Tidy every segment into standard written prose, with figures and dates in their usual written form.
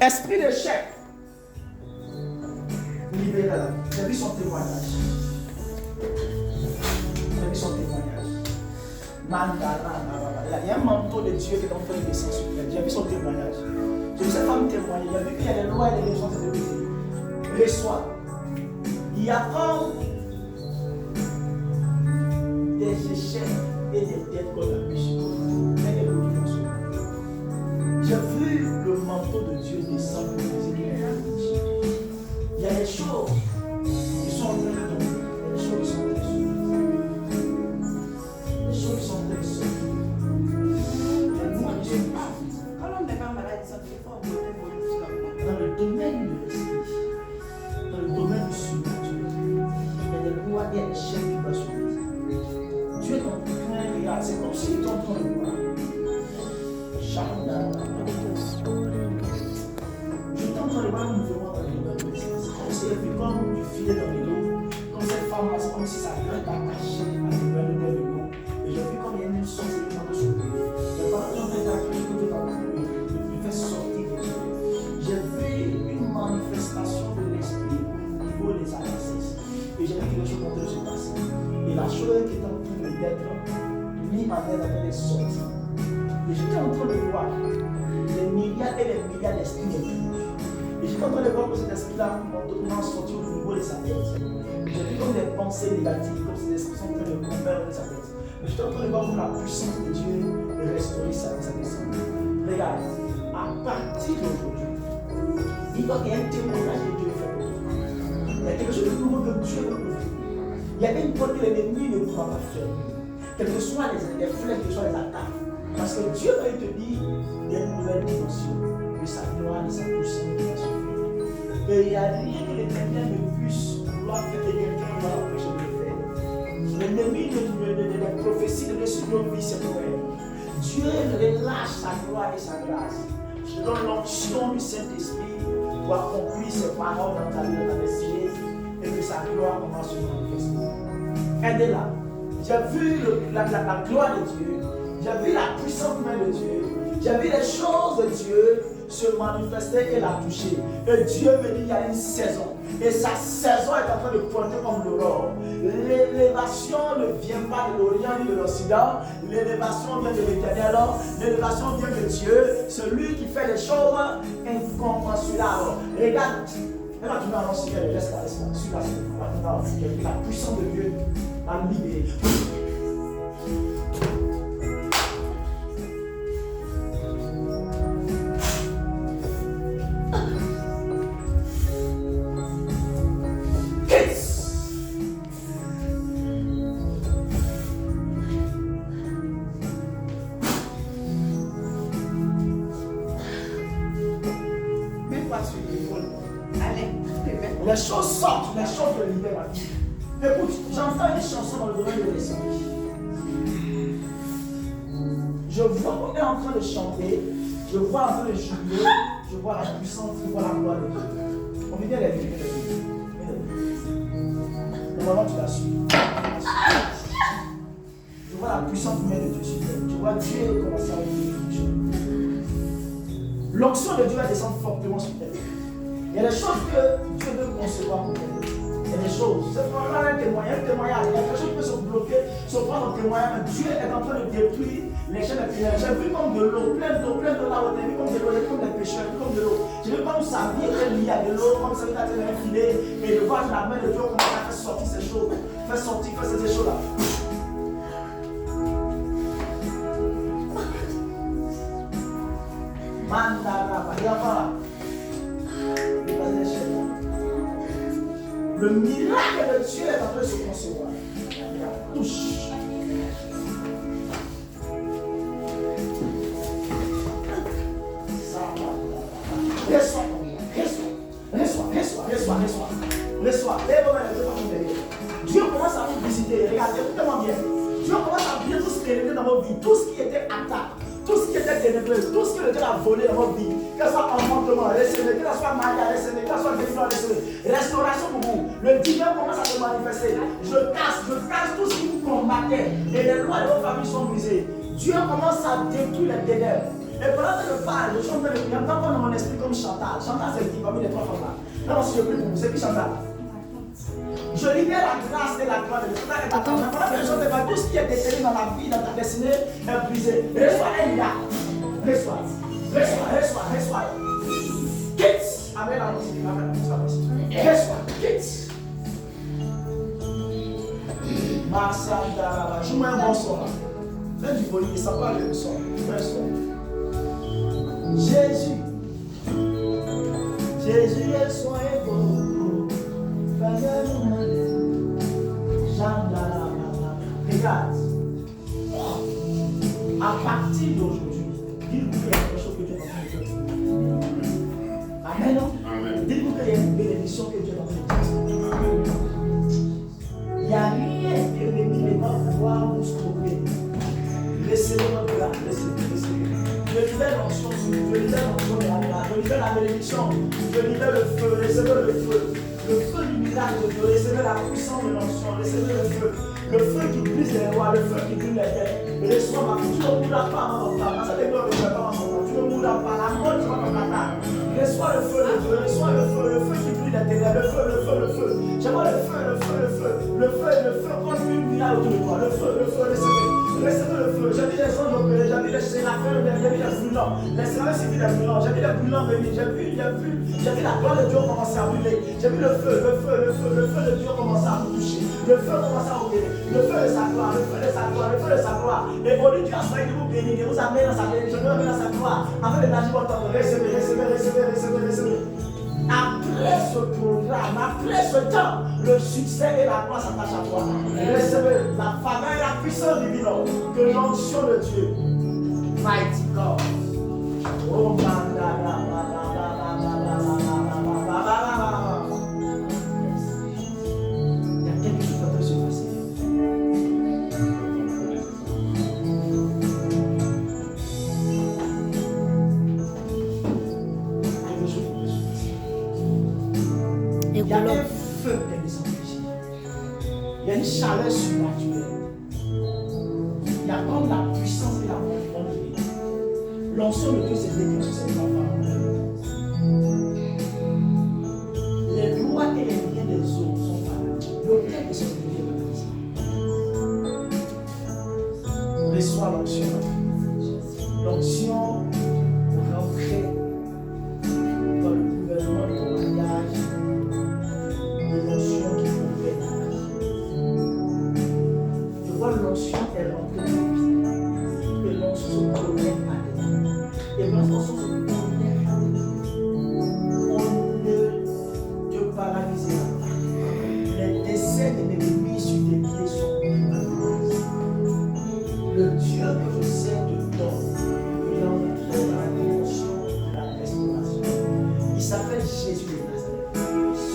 Esprit d'échec. Libérez-la. J'ai vu son témoignage. J'ai vu son témoignage. Il y a un manteau de Dieu qui est en train de descendre sur elle. J'ai vu son témoignage. J'ai vu cette femme témoigner. J'ai vu qu'il y a des lois et des légendes de Dieu. Reçois. Il y a comme des échecs et des dettes qu'on a pu supporter. Mais des motivations. J'ai vu le manteau de Dieu descendre sur Ézéchiel. Il y a des choses qui sont en train de tomber. Il y a des choses qui sont en train de sortir. Les choses qui sont en train de sortir. Quand l'homme n'est pas malade, ça ne fait pas dans le domaine de l'esprit, dans le domaine du surnaturel, il y a des lois et des chaînes qui doivent se Dieu est en train de regarder, c'est comme s'il était en train de voir. J'étais en train de voir un mouvement dans le domaine de l'esprit. C'est comme si elle vit comme du filet dans les dos, comme cette femme-là, c'est comme si sa main est attachée à l'intérieur de l'eau. Et j'ai vu comme il y a une source qui est en train de s'ouvrir. Mais pendant que j'étais accueilli, que Dieu me fait sortir de Dieu. J'ai vu une manifestation de l'esprit au niveau des analyses. Et j'ai vu que les choses ont se passer. Et la chose qui est en train d'être mise en tête avec les sorties. Et j'étais en train de voir les milliards et les milliards d'esprits de Dieu. Et j'étais en train de voir que cet esprit-là m'a sorti au niveau de sa tête. J'ai vu comme des pensées négatives, comme ces esprits sont en train de combattre de sa tête. Mais j'étais en train de voir comme la puissance de Dieu de restaurer sa descente. Regarde, à partir d'aujourd'hui, il doit y ait un témoignage que Dieu fait pour toi. Il y a quelque chose de nouveau que Dieu veut pour vous. Il y a une porte que l'ennemi ne pourra pas fermer. Quelles que soient les flèches, quelles que soient les attaques. Parce que Dieu va te dire il y a une nouvelle dimension de sa gloire, de sa puissance, de sa souffrance. Et il n'y a rien que l'Éternel ne puisse vouloir faire que quelqu'un va l'empêcher de le faire. L'ennemi de prophéties de sur nos vies, c'est pour elle. Dieu relâche sa gloire et sa grâce. Je donne l'onction du Saint-Esprit pour accomplir ses paroles dans ta vie, dans ta destinée, et que sa gloire commence à se manifester. Aidez-la. J'ai vu la gloire de Dieu. J'ai vu la puissante main de Dieu. J'ai vu les choses de Dieu se manifester et la toucher. Et Dieu me dit il y a une saison. Et sa saison est en train de pointer comme l'aurore. L'élévation ne vient pas de l'Orient ni de l'Occident. L'élévation vient de l'Éternel. L'élévation vient de Dieu. Celui qui fait les choses incompréhensibles. Regarde. Elle va toujours annoncer qu'elle reste à l'espace. Sur la puissance de Dieu a libéré. Les choses sortent, les choses de libèrent. Écoute, j'entends une chanson dans le domaine de l'esprit. Je vois qu'on est en train de chanter, je vois en train de jubiler, je vois la puissance, je vois la gloire de Dieu. On vient bien les vivre. Normalement, tu la suis. Je vois la puissante main de Dieu sur elle. Je vois Dieu commencer à vivre quelque chose. L'onction de Dieu va descendre fortement sur elle. Il y a des choses que Dieu veut concevoir pour elle. Il y a des choses. C'est vraiment un témoignage. Il y a quelque chose qui peut se bloquer, se prendre en témoignage. Mais Dieu est en train de détruire les chaînes de ténèbres. J'ai vu comme de l'eau, plein d'eau là où j'ai vu comme de l'eau, j'ai vu comme des pêcheurs, j'ai vu comme de l'eau. J'ai vu comme sa vie était liée à de l'eau, comme ça était un filet. Et de voir la main de Dieu commencer à faire sortir ces choses. Faire sortir, faire ces choses-là. Le miracle de Dieu est en train de se concevoir. Touche. Reçois. Dieu commence à vous visiter. Regardez, écoutez-moi bien. Dieu commence à bien tout ce qui était dans votre vie, tout ce qui était attaque. Tout ce qui était ténébreux, tout ce que le diable a volé dans votre vie, que ce soit enfantement, que ce soit mariage, que ce soit délivrance, restauration pour vous. Le divin commence à se manifester. Je casse tout ce qui vous combattait. Et les lois de vos familles sont brisées. Dieu commence à détruire les ténèbres. Et pendant que je parle, je suis en train de prier, j'entends dans mon esprit comme Chantal. Non, si je prie pour vous, c'est qui chante ça? Je libère la grâce et la gloire de Dieu. Tout ce qui est détenu dans la vie, dans ta destinée, est brisé. Reçois un miracle. Reçois. Quitte. Amen. Reçois. Quitte. Joue-moi un bon son. Fais du volume, ça parle de son. Jésus est soin et beau. Regarde. À partir d'aujourd'hui, dis-vous qu'il y a quelque chose que Dieu est en train de faire. Amen. Dis-vous qu'il y a une bénédiction que Dieu est en train de faire. Il n'y a rien que l'ennemi ne va pouvoir nous stopper. Laissez-le notre là, laissez-le. Je libère l'onction sur vous, je libère l'onction de la miracle, je libère la bénédiction, je libère le feu, laissez-le le feu. Le feu du miracle de Dieu, laissez-le la puissance de l'onction, laissez-le le feu. Le feu qui brise les rois, le feu qui brûle les terres. Reçois ma vie, tu ne mourras pas avant mon temps. Ça dépend de ta part, tu ne mourras pas, la mort sera dans ta table. Reçois le feu, reçois le feu qui brûle les terres, le feu. J'aimerais le feu, comme une lumière autour de toi. Le feu, laissez-le le feu. J'ai vu les anges opérer, j'ai vu les séraphins, j'ai vu les brûlants. Les séraphins suivis des brûlants, j'ai vu les brûlants venir, j'ai vu la gloire de Dieu commencer à brûler. J'ai vu le feu de Dieu commencer à vous toucher. Le feu commence à opérer. Le feu de sa gloire. Et au lieu de Dieu a soigné de vous bénir, de vous amener dans sa bénédiction, de vous amener dans sa gloire, afin de l'agir votre temps. Recevez. Après ce programme, après ce temps, le succès et la gloire s'attachent à toi. Recevez la faveur et la puissance divine que l'onction de Dieu. Mighty God. Oh, il y a quelque chose qui peut se passer. Il y a un feu des empêchés. Il y a une chaleur surnaturelle. Il y a comme la puissance et la volonté. L'onction de Dieu s'est déclenchée sur cette enfant. Les lois et les liens des eaux sont parallèles. L'autel de ce que Dieu veut. Reçois l'onction. L'onction pour rentrer dans le gouvernement de ton mariage. L'onction qui convient à la vie. Je vois l'onction est rentrée dans la vie. Et l'onction se connecte à Dieu. Et l'onction se connecte à Dieu. On ne te paralysera pas. Les décès de l'ennemi sur tes pieds sont paralysés. Le Dieu que je sers te donne. Il est entré dans la dimension de la restauration. Il s'appelle Jésus de Nazareth.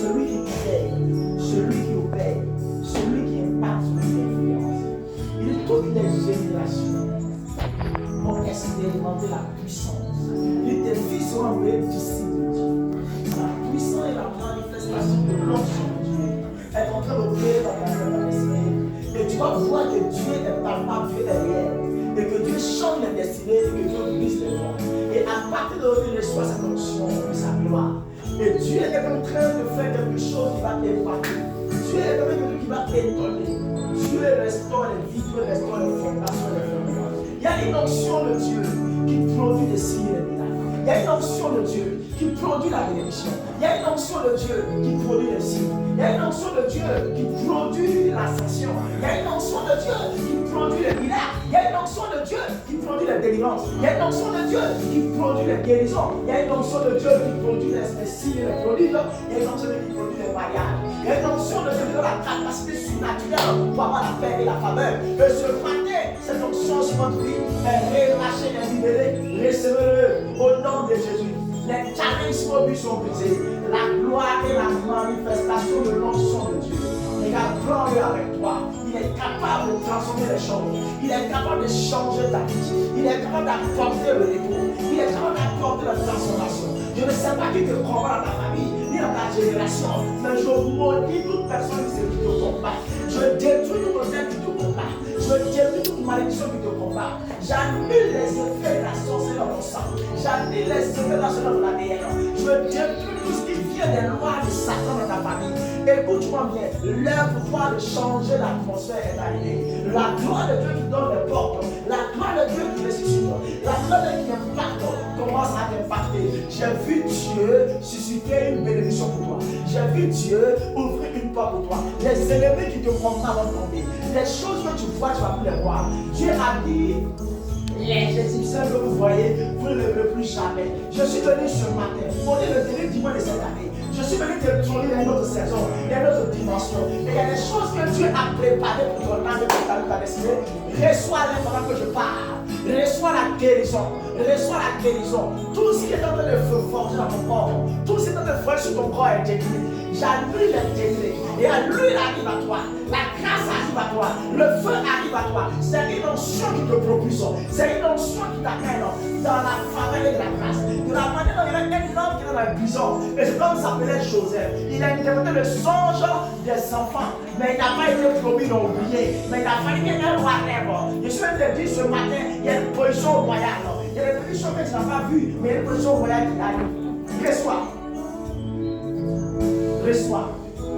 Celui qui paye, celui qui obéit, celui qui impacte, celui qui influence. Il est toutes les générations ont expérimenté la puissance. Et tes fils seront envoyés disciples de Dieu. La puissance et la manifestation de l'onction de Dieu est en train d'opérer dans ta destinée. Et tu vas voir que Dieu est palpable, Dieu est réel. Et que Dieu change les destinées et que Dieu brise les lois. Et à partir de aujourd'hui, reçois cette onction de sa gloire. Et Dieu est en train de faire quelque chose qui va t'épater. Dieu est en train de faire quelque chose qui va t'étonner. Dieu restaure les vies, Dieu restaure les fondations et les fondements. Il y a une onction de Dieu qui produit des signes et des miracles. Il y a une onction de Dieu qui produit la bénédiction. Il y a une onction de Dieu qui produit les signes. Il y a une onction de Dieu qui produit l'ascension. Il y a une onction de Dieu qui produit les miracles. Il y a une onction de Dieu qui produit la délivrance. Il y a une onction de Dieu qui produit les guérisons. Il y a une onction de Dieu qui produit les signes et les prodiges. Il y a une onction de Dieu qui produit les mariages. Il y a une onction de Dieu qui donne la capacité surnaturelle pour avoir la paix et la faveur. Et ce matin, cette onction sur votre vie est relâchée et libérée. Recevez-le au nom de Jésus. Les challenges mobiles sont brisés. La gloire et la manifestation de l'onction de Dieu. Regarde, prends-le avec toi. Il est capable de transformer les choses. Il est capable de changer ta vie. Il est capable d'apporter le retour. Il est capable d'apporter la transformation. Je ne sais pas qui te combat dans ta famille, ni dans ta génération, mais je maudis toute personne qui te combat. Je détruis tout hôtel qui te combat. Je détruis toute malédiction qui te combat. J'annule les effets de la sorcellerie dans ton sang. J'annule les effets de la sorcellerie dans ton ADN. Je détruis tout ce qui vient des lois du Écoute-moi bien, l'heure pour toi de changer l'atmosphère est arrivée. La gloire de Dieu qui donne les portes, la gloire de Dieu qui ressuscite, la gloire de Dieu qui impacte, commence à t'impacter. J'ai vu Dieu susciter une bénédiction pour toi. J'ai vu Dieu ouvrir une porte pour toi. Les ennemis qui te condamnent vont tomber. Les choses que tu vois, tu vas plus les voir. Dieu a dit, les Égyptiens que vous voyez, vous ne les verrez plus jamais. Je suis venu ce matin, pour le dernier dimanche de cette année. Je suis venu te tourner dans une autre saison, dans une autre dimension. Et il y a des choses que Dieu a préparées pour ton âme et pour ta destinée. Reçois-les pendant que je parle. Reçois la guérison. Reçois la guérison. Tout ce qui est en train de forger dans ton corps, tout ce qui est en train de forger sur ton corps est détruit. J'annule les détruits. Et à lui, il arrive à toi. La grâce arrive à toi. Le feu arrive à toi. C'est une onction qui te propulse. C'est une onction qui t'amène dans la faveur de la grâce. De la manière dont il y a un homme qui est dans la prison. Et cet homme s'appelait Joseph. Il a interprété le songe des enfants. Mais il n'a pas été promis, non oublié. Mais il a fallu qu'il y ait un roi rêve. Je suis venu te dire ce matin, il y a une position royale. Il y a des positions que tu n'as pas vues, mais il y a une position royale qui arrive. Reçois. Reçois.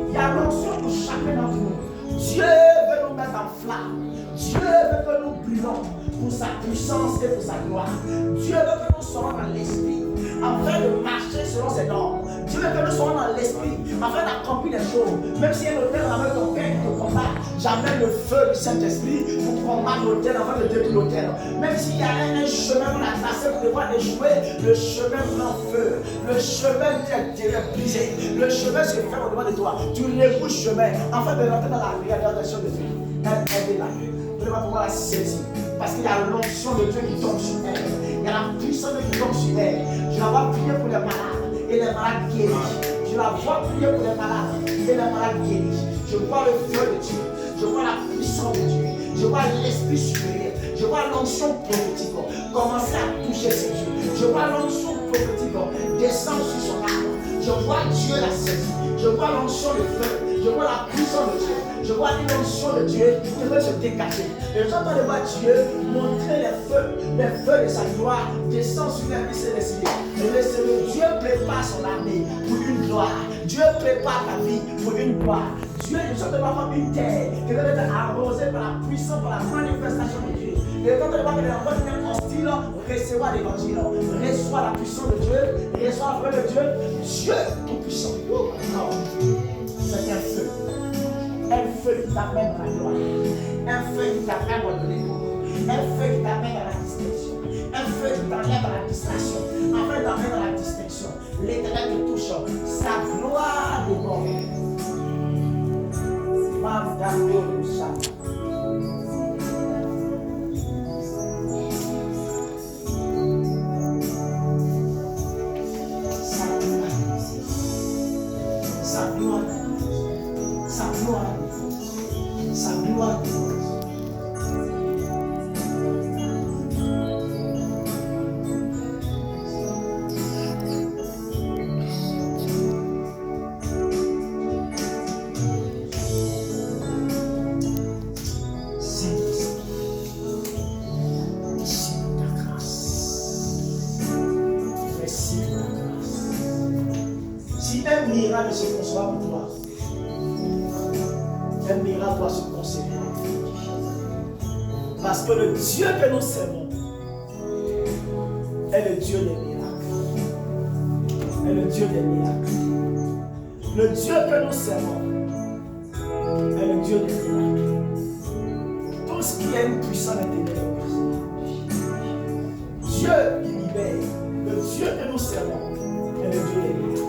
Il y a l'onction pour chacun d'entre nous. Dieu veut nous mettre en flamme. Dieu veut que nous brûlons pour sa puissance et pour sa gloire. Dieu veut que nous soyons dans l'esprit afin de marcher selon ses normes. Dieu veut que nous soyons dans l'esprit afin d'accomplir les choses. Même si il y a un hôtel avec ton père qui te combat, j'amène le feu du Saint-Esprit pour combattre l'hôtel afin de détruire l'hôtel. Même s'il y a un chemin qu'on a tracé pour devoir échouer, le chemin prend feu. Le chemin est brisé. Le chemin se fait au devant de toi. Tu rebrouches le chemin afin de rentrer dans la réalisation de Dieu. Elle est là. Vous ne pouvez pas pouvoir la saisir. Parce qu'il y a l'onction de Dieu qui tombe sur elle. Il y a la puissance de Dieu qui tombe sur elle. Je la vois prier pour les malades et les malades guéris. Je la vois prier pour les malades et les malades guéris. Je vois le feu de Dieu. Je vois la puissance de Dieu. Je vois l'esprit supérieur. Je vois l'onction prophétique commencer à toucher ses yeux. Je vois l'onction prophétique descendre sur son âme. Je vois Dieu la saisir. Je vois l'onction de feu. Je vois la puissance de Dieu. Je vois l'onction de Dieu qui veut se décacher. Et j'entends de voir Dieu montrer les feux de sa gloire descendre sur la vie céleste. Et le Dieu prépare son armée pour une gloire. Dieu prépare ta vie pour une gloire. Dieu est de voir une terre qui doit être arrosée par la puissance, par la manifestation de Dieu. Et quand on voit que les rois viennent hostiles, recevoir l'évangile, reçoit la puissance de Dieu, reçoit la parole de Dieu. Dieu tout-puissant. Oh c'est un feu. Un feu qui t'amène à la gloire. Un feu qui t'amène au l'écho. Un feu qui t'amène à la distinction. Un feu qui t'enlève à la distraction. Enfin, t'amène à la distinction. L'Éternel te touche. Sa gloire déborde. Sa gloire. Sa gloire. Sa gloire. Un miracle se conçoit pour toi. Un miracle doit se concevoir. Parce que le Dieu que nous servons est le Dieu des miracles. Est le Dieu des miracles. Le Dieu que nous servons est le Dieu des miracles. Tout ce qui est une puissance intérieure. Dieu qui libère. Le Dieu que nous servons est le Dieu des miracles.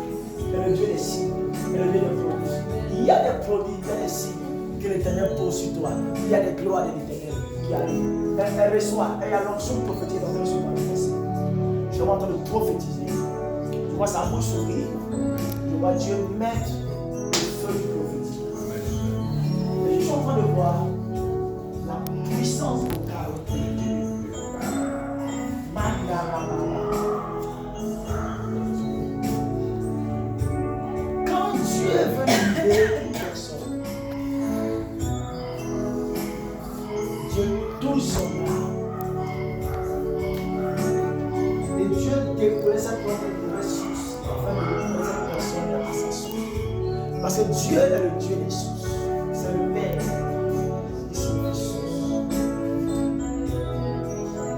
Le Dieu des signes, et le Dieu des prodiges. Il y a des prodiges, il y a des signes que l'Éternel pose sur toi. Il y a des gloires de l'Éternel qui arrivent. Elle reçoit, et il y a l'onction prophétique dans le manifester. Je suis en train de prophétiser. Je vois sa bouche s'ouvrir. Je vois Dieu mettre le feu du prophétique. Et je suis en train de voir la puissance vocale de Dieu. Dieu veut libérer une personne. Dieu touche son âme. Et Dieu déploie cette porte de ressources afin de déployer cette personne à sa source. Parce Parce que Dieu est le Dieu des sources. C'est le Père. Ici, les sources.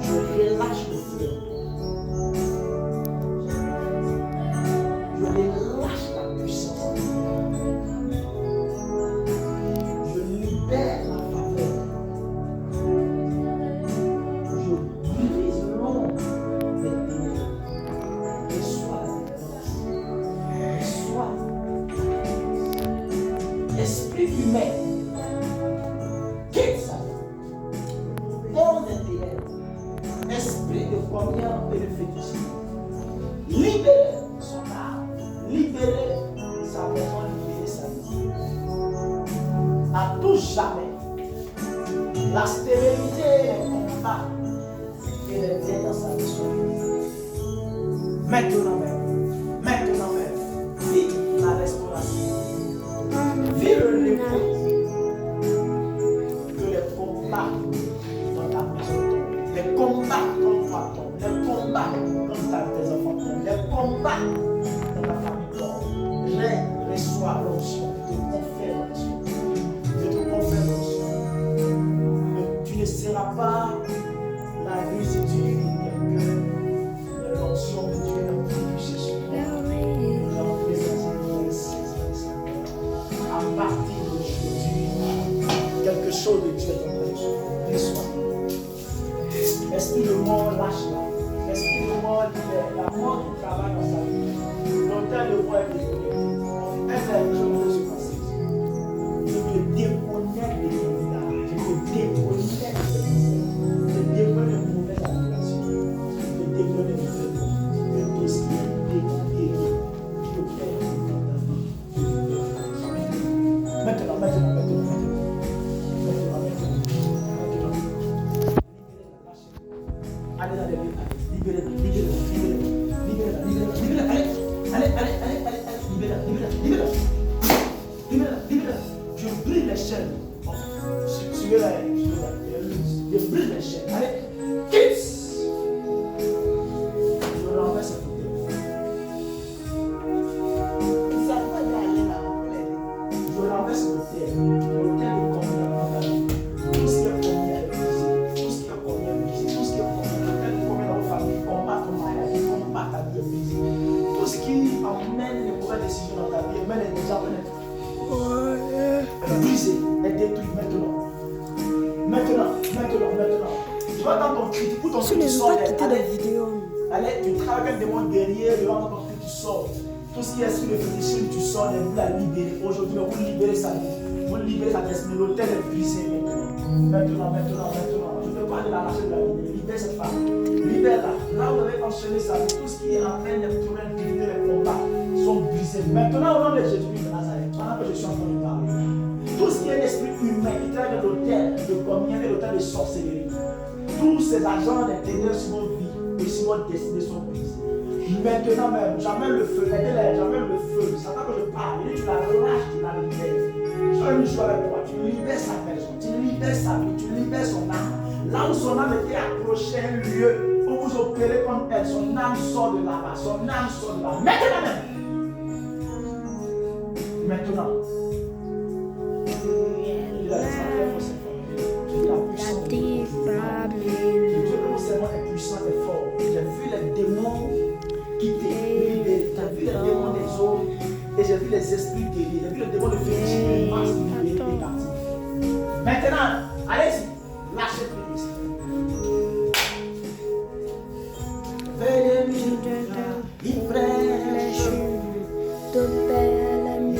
Je relâche le feu. Je relâche la puissance. Je libère la faveur. Je brise l'ombre des ténèbres. Reçois la délivrance. Reçois. Esprit humain. Quitte ça. Ombre des ténèbres. Esprit de communion et de fétichisme. Libérez son âme. Libérez sa maison. Libérez sa vie. À tout jamais. La stérilité et les combats et les biens dans sa vie sont libérés. Maintenant même. Maintenant même. Vive la restauration. Vive le repos. Que les combats dans ta maison tombent. Les combats contre toi tombent. Les combats contre tes enfants tombent. Les combats dans ta famille tombent. Reçois l'onction. Je te confère l'onction. Je te confère l'onction. Tu ne seras pas la résidue de quelqu'un. Mais l'onction de Dieu est plus chez toi. Nous allons présenter dans le Seigneur. À partir d'aujourd'hui, quelque chose de Dieu est en train de se faire. Reçois. Esprit de mort, lâche-la. Esprit de mort, libère. La mort qui travaille dans sa vie. L'autel de mort est déconnecté. Un des choses de ce passage. Je te déconnecte de ton village. Je te déconnecte de tes concerts. Je te déconnecte de mauvaises appellations. Je te déconnecte de tout ce qui est démon guéri. Je te fais dans ta vie. Maintenant. Allez dans les lieux, libérez-la. Libérez-la. Je brise les chaînes. Suivez-la. Je brise les chaînes. Allez, quitte. Je renverse cette côté. Ça va aller là. Je renverse le terre. Le terre de communion dans ta vie. Tout ce qui est communion est brisé. Tout ce qui est communion est brisé. Tout ce qui est communion. Le terre de communion dans votre famille. Combat ton mariage. Combat ta vie est brisé. Tout ce qui emmène les mauvaises décisions dans ta vie. Mène les gens à être brisé. Est détruit maintenant. Maintenant. Tu vas dans ton cri. Pour ton cri, tu sors. Allez, tu travailles avec des démons guerriers. Devant ton cri, tu sors. Tout ce qui est esprit de fétichisme, tu sors, vous la libérer. Aujourd'hui, vous libérez sa vie. Vous libérez sa destinée. L'autel est brisé maintenant. Je te parle de la marche de la vie. Libère cette femme. Libère-la. Là, vous avez enchaîné sa vie. Tout ce qui est en train de tourner, les combats sont brisés. Maintenant, au nom de Jésus-Christ de Nazareth, pendant que je suis en train de parler, tout ce qui est l'esprit humain qui travaille dans l'autel de communion et l'autel de sorcellerie, tous ces agents des ténèbres sur nos vies et sur notre destinée sont brisés. Maintenant même, j'amène le feu, j'amène le feu. C'est ça que je parle. Et tu la relâches, tu la libères. Je vais jouer avec toi. Tu libères sa personne, tu libères sa vie, tu libères son âme. Là où son âme était accrochée à un lieu où vous opérez comme elle, son âme sort de là-bas. Son âme sort de là. Maintenant même. Maintenant. Il a dit ça très fort, c'est fort. J'ai vu la puissance de Dieu. Dieu non seulement est puissant et fort. J'ai vu les démons quitter, libérer. J'ai vu les démons des hommes et j'ai vu les esprits guéris. J'ai vu les démons de fétichisme, les masques libérés et captifs. Maintenant, allez-y, lâchez prise. Il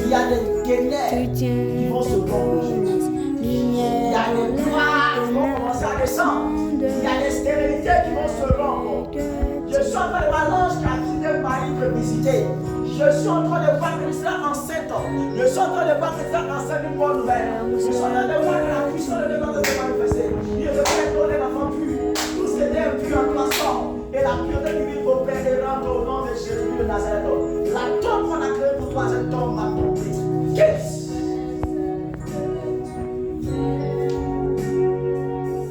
y a des ténèbres qui vont se rompre aujourd'hui. Il y a des gloires qui vont commencer à descendre. Il y a des stérilités qui vont se rompre. Je suis en train de voir l'ange qui a quitté Marie de visiter. Je suis en train de voir que ça enceinte. Je suis en train de voir que ça enceinte une bonne nouvelle. Je suis en train de voir que la puissance de Dieu va se manifester. Il va faire donner l'enfant pur. Tout ce qui est impur en toi sort. Et la pureté divine opère et rentre au nom de Jésus de Nazareth. La tombe qu'on a créée pour toi, cette tombe va tomber. Quitte.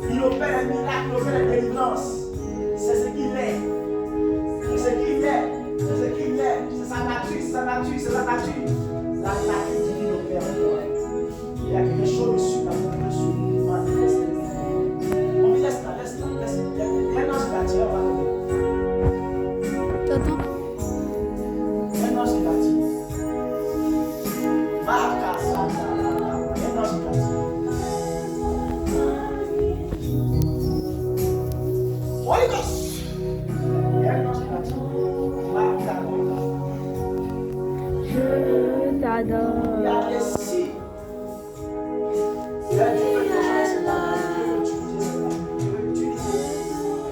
Il opère un miracle, il opère la délivrance. C'est ce qu'il est. C'est ce qu'il est. C'est sa nature. La nature divine Il y a des signes. Il y a Dieu veut que je reste là. Dieu veut utiliser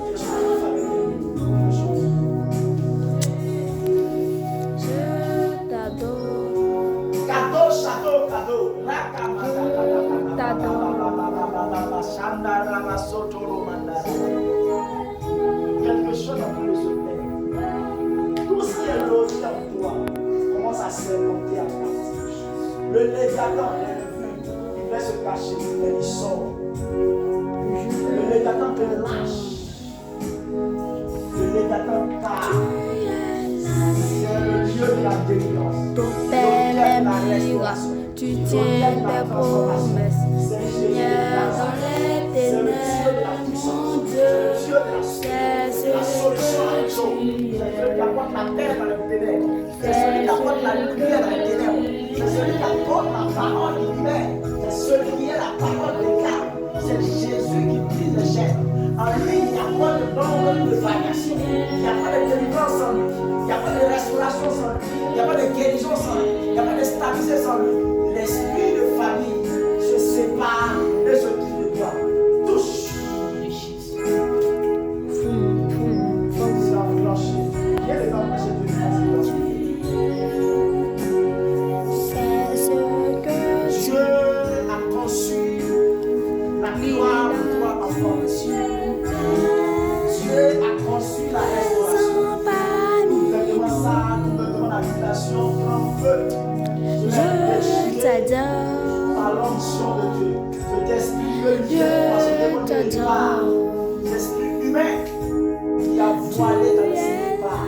quelque chose de familier, quelque chose. Je t'adore. Cadeau, château, cadeau. Quelque chose en train de se faire. Tout ce qui est logé en toi commence à se monter à partir. Le léviathan est vu. Il va se cacher, mais il sort. Le léviathan te lâche. Le léviathan part. C'est le Dieu de la délivrance. Ton Père est miracle, tu tiens tes promesses. Lumière dans les ténèbres, mon Dieu, c'est ce que tu es. C'est celui qui apporte la terre dans les ténèbres. C'est celui qui apporte la lumière dans les ténèbres. C'est celui qui apporte la parole qui libère. C'est celui qui est la parole des câbles. C'est Jésus qui brise les chaînes. En lui, il n'y a pas de nombre de variations. Il n'y a pas de délivrance sans lui. Il n'y a pas de restauration sans lui. Il n'y a pas de guérison sans lui. Il n'y a pas de stabilité sans lui. L'esprit de famille se sépare de ce qui le doit. Touche. C'est enclenché. Viens les empêcher de faire. C'est ce que Dieu a conçu la gloire de toi, enfant de Dieu. Dieu a conçu la restauration. Gouvernement ça, gouvernement d'habitation, prend feu. je t'adore. Par l'onction de Dieu. Cet esprit religieux, parce que le démon de l'histoire, l'esprit humain qui a voilé dans le séparat.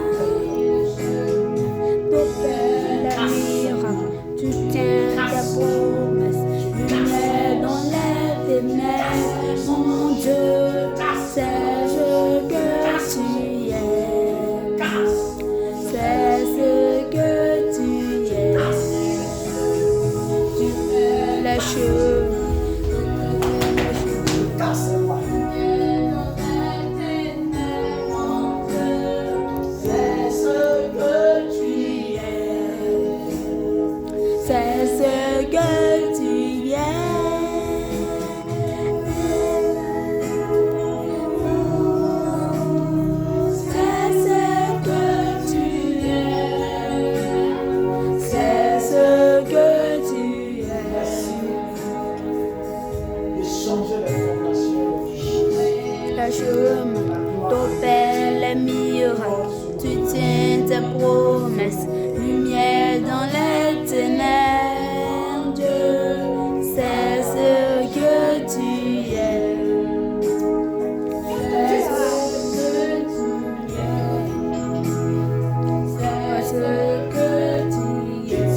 Ton Père est miracle, tu tiens tes promesses. Lumière dans les ténèbres, mon Dieu, c'est ce que tu es. C'est ce que tu es. Tu fais les cheveux. Casse-moi. C'est ce que tu es. C'est ce que tu es. C'est ce que tu es. C'est ce que tu es. Merci de changer les fondations. La chemin, ton Père les miracles, tu tiens tes promesses, lumière dans les ténèbres, Dieu, c'est ce que tu es. C'est ce que tu es. C'est ce que tu es.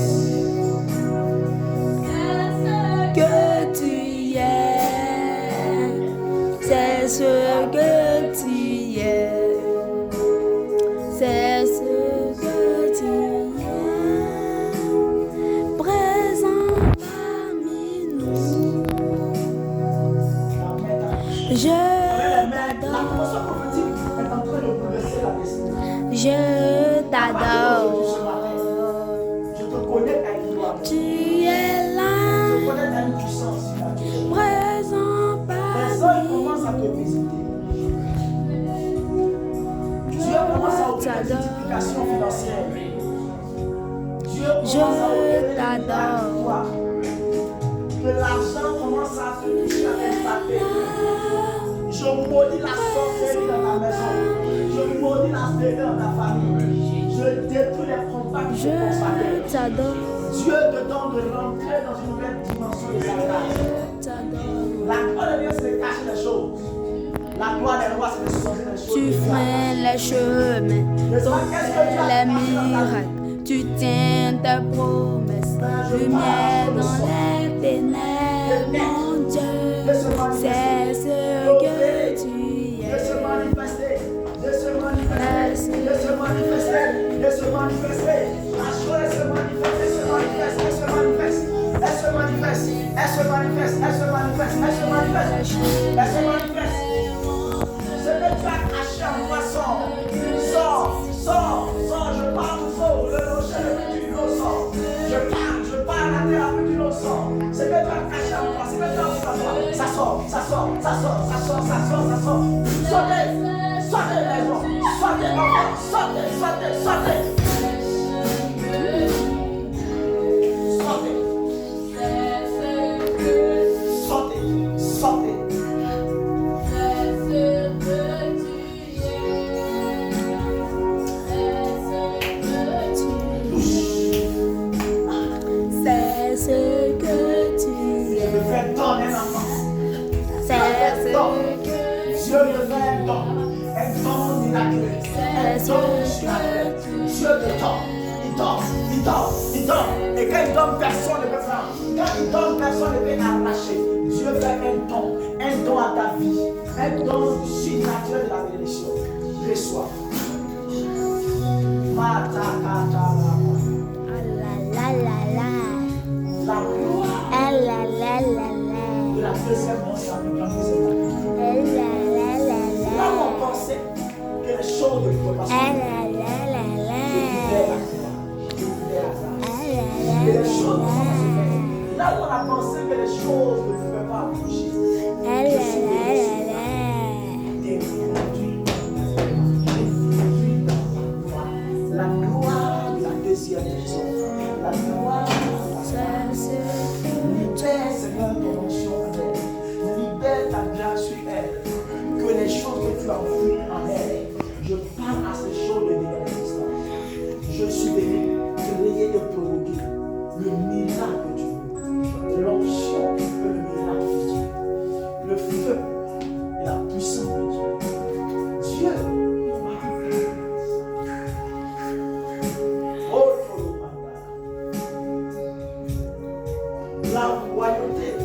Que tu es. C'est ce que tu es. C'est ce que tu es. Présent parmi nous. Je L'atmosphère t'adore. prophétique est en train de bouleverser la destinée. Je Ce matin, t'adore. je te connecte à une gloire. Tu es là. Je connecte à une puissance surnaturelle. Présent Les anges parmi commencent à te nous. visiter. Dieu commence à ouvrir des multiplications financières. Dieu commence à ouvrir des t'adore. victoires. Que l'argent commence à te toucher, à t'impacter. Je maudis la sorcellerie dans ta maison. Je maudis la stérile dans ta famille. Je détruis les contacts qui te consacrent. Je t'adore. Dieu te donne de rentrer dans une nouvelle dimension de sa grâce. Je t'adore. La gloire de Dieu, c'est de cacher les choses. La gloire des rois, c'est de changer les choses. Tu freines les chemins, Mais ça, qu'est-ce que Dieu a les caché dans ta vie? miracles. Tu tiens tes promesses. Lumière dans les ténèbres, mon Dieu. C'est ce que tu Dieu se es. manifester. Dieu se manifester. Dieu se manifester. Dieu se manifester. La chose se manifeste. Elle se manifeste. Elle se manifeste. Elle se manifeste. Elle se manifeste. Elle se manifeste. Elle se manifeste. Elle se manifeste. Ce que tu as caché en moi sort. Sors. Sors. Sors. Je parle faux. Le rocher, le petit, l'eau sort. Je parle. Je sort, ça sort, ça sort, ça sort, ça sort, ça sort. Sortez, sortez maison, sortez enfants, sortez, sortez, sortez. Sortez, sortez. C'est ce que tu Je es. me fais donner un enfant. C'est ce que Dieu me fait un don miraculeux, un don miraculeux. Dieu te donne, il donne. Et quand il donne, personne ne peut faire. Quand il donne, personne ne peut arracher. Dieu fait un don à ta vie, un don surnaturel de la bénédiction. Reçois. la la la. La gloire Ah la la la de la. la deuxième mort, la plus grande deuxième mort. Ah la la la Là où la. on pensait que les choses ne pouvaient pas se Ah faire, la la la je libère la la. grâce. Ah Et la les choses ne pouvaient pas se la faire. Là où on a pensé que les choses ne pouvaient pas bouger, la. Ah la la la. la gloire de la deuxième maison. La gloire de la libère, Seigneur, ton onction en elle. Libère ta grâce sur elle. Que les choses que tu as vues en elle, je parle à ces choses de l'existence. Je suis venu créer et provoquer le miracle que tu veux. L'onction qui fait le miracle de Dieu. Le feu et la puissance de Dieu. Dieu. La royauté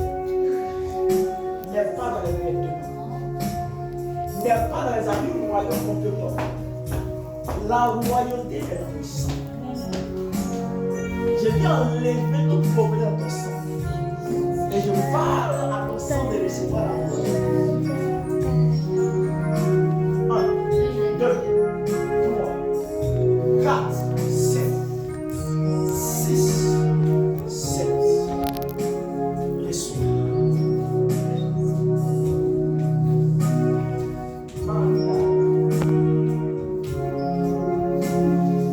n'est pas dans les vêtements, n'est pas dans les habits royaux qu'on peut porter. La royauté est dans le sang. Je viens enlever toute pauvreté dans ton sang. Et je parle à ton sang de recevoir la royauté. 1, 2, 3, 4, 5, 6, 7. Reçois.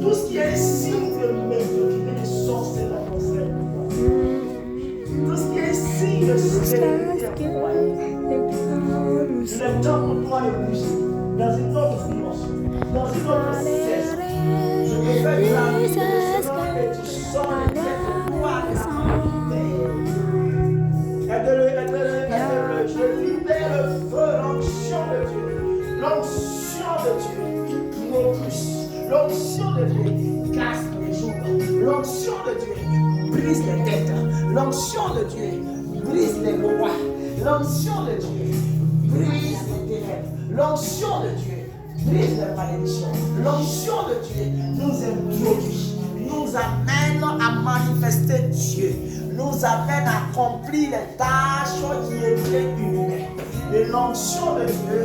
Tout ce qui est signe de médiocrité de sorcier dans ton cerveau. Tout ce qui est signe de stérilité incroyable. Je le donne pour toi de bouger dans une autre dimension, dans une autre saison. Je te fais clamer que le Seigneur et tu sors de cette gloire de la santé. Aide-le. Je libère le feu, l'onction de Dieu. L'onction de Dieu propulse. L'onction de Dieu casse les jours. L'onction de Dieu brise les têtes. L'onction de Dieu brise les lois. L'onction de Dieu brise les ténèbres. L'onction de Dieu brise les malédictions. L'onction de Dieu nous introduit, nous amène à manifester Dieu, nous amène à accomplir les tâches qui étaient humaines. Et l'onction de Dieu,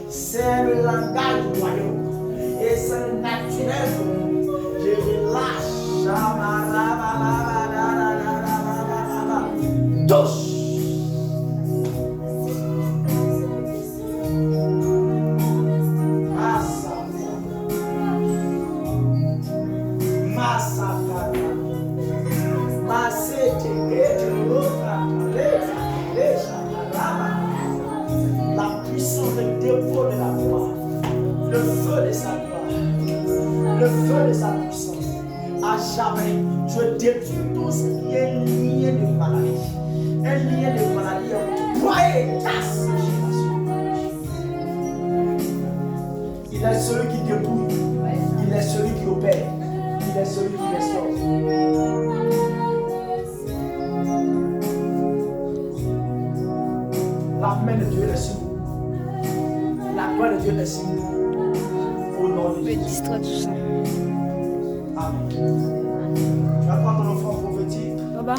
c'est le langage du royaume. Et c'est le naturel pour nous. Je relâche. Touche. La puissance de dépôt de la gloire, le feu de sa gloire, le feu de sa puissance. À jamais, je détruis tout ce qui est lié de maladie. Un lien de maladie est broyé, casse. Il est celui qui dépouille, il est celui qui opère, il est celui qui restaure. La main de Dieu est sur nous. La gloire de Dieu est sur nous. Au nom de Jésus. Distrait tout ça. Amen. Tu vas prendre ton enfant prophétique. Baba.